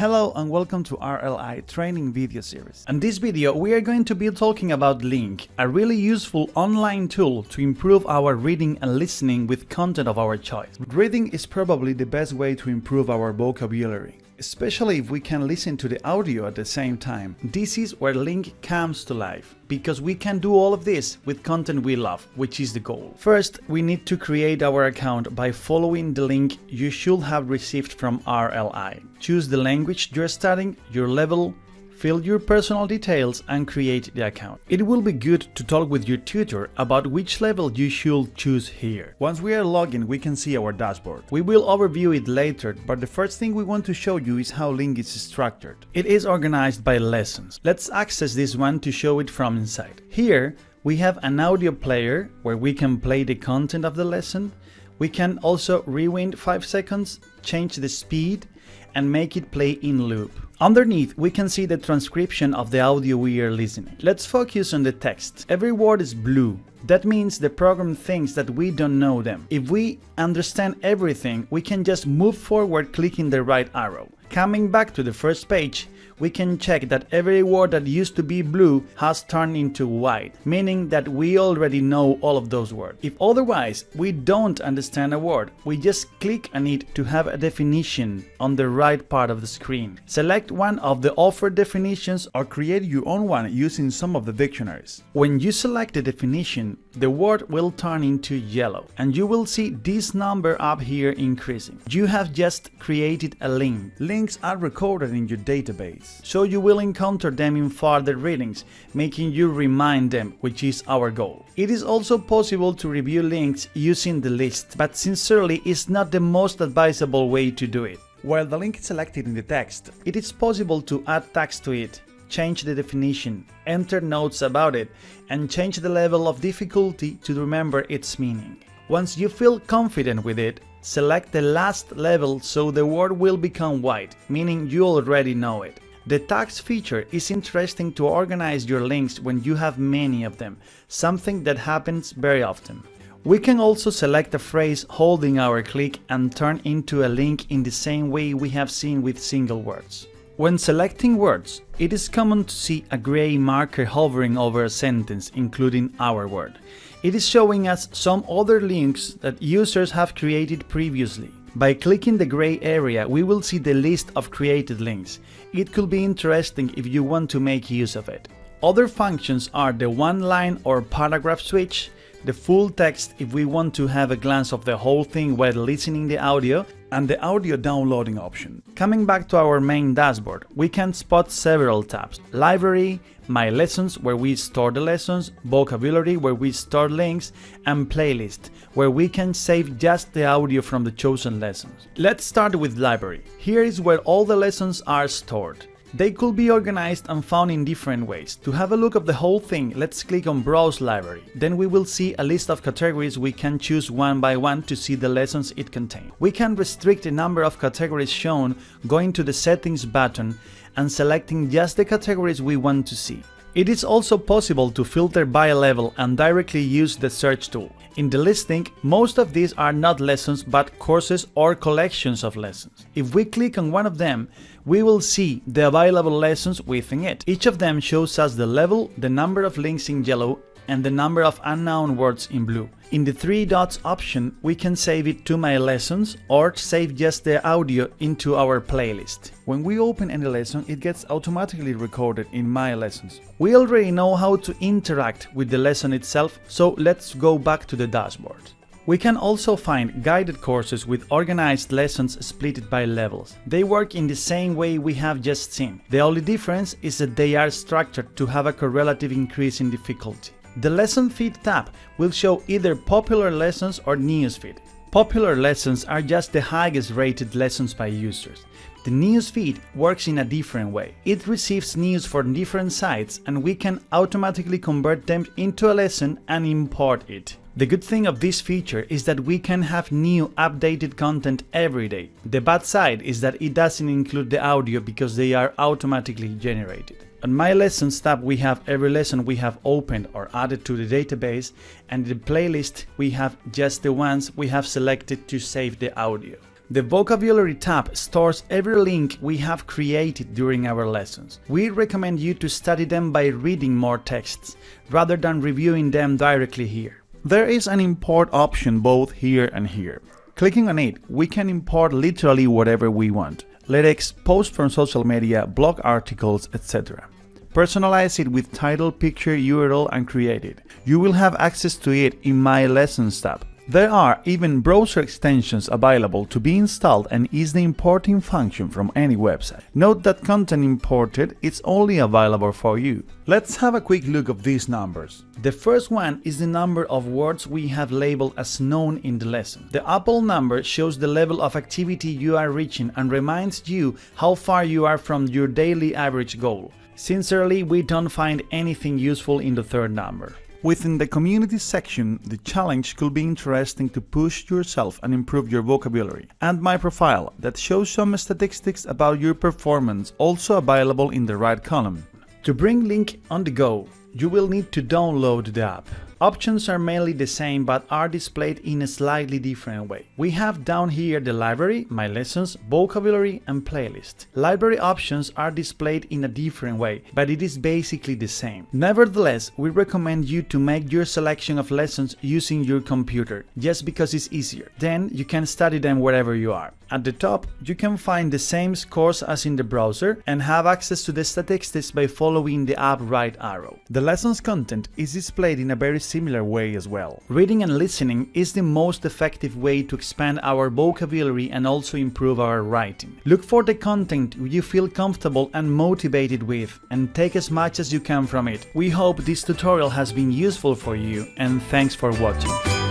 Hello and welcome to RLI training video series. In this video we are going to be talking about LingQ, a really useful online tool to improve our reading and listening with content of our choice. Reading is probably the best way to improve our vocabulary, especially if we can listen to the audio at the same time. This is where LingQ comes to life, because we can do all of this with content we love, which is the goal. First, we need to create our account by following the link you should have received from RLI. Choose the language you're studying, your level, fill your personal details and create the account. It will be good to talk with your tutor about which level you should choose here. Once we are logged in, we can see our dashboard. We will overview it later, but the first thing we want to show you is how LingQ is structured. It is organized by lessons. Let's access this one to show it from inside. Here, we have an audio player where we can play the content of the lesson. We can also rewind 5 seconds, change the speed, and make it play in loop. Underneath, we can see the transcription of the audio we are listening. Let's focus on the text. Every word is blue. That means the program thinks that we don't know them. If we understand everything, we can just move forward clicking the right arrow. Coming back to the first page, we can check that every word that used to be blue has turned into white, meaning that we already know all of those words. If otherwise we don't understand a word, we just click on it to have a definition on the right part of the screen. Select one of the offered definitions or create your own one using some of the dictionaries. When you select the definition, the word will turn into yellow, and you will see this number up here increasing. You have just created a link. Links are recorded in your database, so you will encounter them in further readings, making you remind them, which is our goal. It is also possible to review links using the list, but sincerely it's not the most advisable way to do it. While the link is selected in the text, it is possible to add text to it, change the definition, enter notes about it, and change the level of difficulty to remember its meaning. Once you feel confident with it, select the last level so the word will become white, meaning you already know it. The tags feature is interesting to organize your links when you have many of them, something that happens very often. We can also select a phrase holding our click and turn into a link in the same way we have seen with single words. When selecting words, it is common to see a gray marker hovering over a sentence, including our word. It is showing us some other links that users have created previously. By clicking the gray area, we will see the list of created links. It could be interesting if you want to make use of it. Other functions are the one-line or paragraph switch, the full text if we want to have a glance of the whole thing while listening the audio, and the audio downloading option. Coming back to our main dashboard, we can spot several tabs. Library, My Lessons, where we store the lessons, Vocabulary, where we store links, and Playlist, where we can save just the audio from the chosen lessons. Let's start with Library. Here is where all the lessons are stored. They could be organized and found in different ways. To have a look at the whole thing, let's click on Browse Library. Then we will see a list of categories. We can choose one by one to see the lessons it contains. We can restrict the number of categories shown going to the Settings button and selecting just the categories we want to see. It is also possible to filter by level and directly use the search tool. In the listing, most of these are not lessons but courses or collections of lessons. If we click on one of them, we will see the available lessons within it. Each of them shows us the level, the number of links in yellow, and the number of unknown words in blue. In the 3 dots option, we can save it to My Lessons or save just the audio into our playlist. When we open any lesson, it gets automatically recorded in My Lessons. We already know how to interact with the lesson itself, so let's go back to the dashboard. We can also find guided courses with organized lessons split by levels. They work in the same way we have just seen. The only difference is that they are structured to have a correlative increase in difficulty. The Lesson Feed tab will show either popular lessons or newsfeed. Popular lessons are just the highest rated lessons by users. The newsfeed works in a different way. It receives news from different sites and we can automatically convert them into a lesson and import it. The good thing of this feature is that we can have new updated content every day. The bad side is that it doesn't include the audio because they are automatically generated. On My Lessons tab, we have every lesson we have opened or added to the database, and in the playlist we have just the ones we have selected to save the audio. The vocabulary tab stores every link we have created during our lessons. We recommend you to study them by reading more texts, rather than reviewing them directly here. There is an import option both here and here. Clicking on it, we can import literally whatever we want. Lyrics, posts from social media, blog articles, etc. Personalize it with title, picture, URL and create it. You will have access to it in My Lessons tab. There are even browser extensions available to be installed and is the importing function from any website. Note that content imported is only available for you. Let's have a quick look at these numbers. The first one is the number of words we have labeled as known in the lesson. The Apple number shows the level of activity you are reaching and reminds you how far you are from your daily average goal. Sincerely, we don't find anything useful in the third number. Within the community section, the challenge could be interesting to push yourself and improve your vocabulary. And my profile, that shows some statistics about your performance, also available in the right column. To bring LingQ on the go, you will need to download the app. Options are mainly the same but are displayed in a slightly different way. We have down here the library, My Lessons, vocabulary and playlist. Library options are displayed in a different way, but it is basically the same. Nevertheless, we recommend you to make your selection of lessons using your computer, just because it's easier. Then you can study them wherever you are. At the top, you can find the same scores as in the browser and have access to the statistics by following the app right arrow. The lessons content is displayed in a very similar way as well. Reading and listening is the most effective way to expand our vocabulary and also improve our writing. Look for the content you feel comfortable and motivated with and take as much as you can from it. We hope this tutorial has been useful for you and thanks for watching.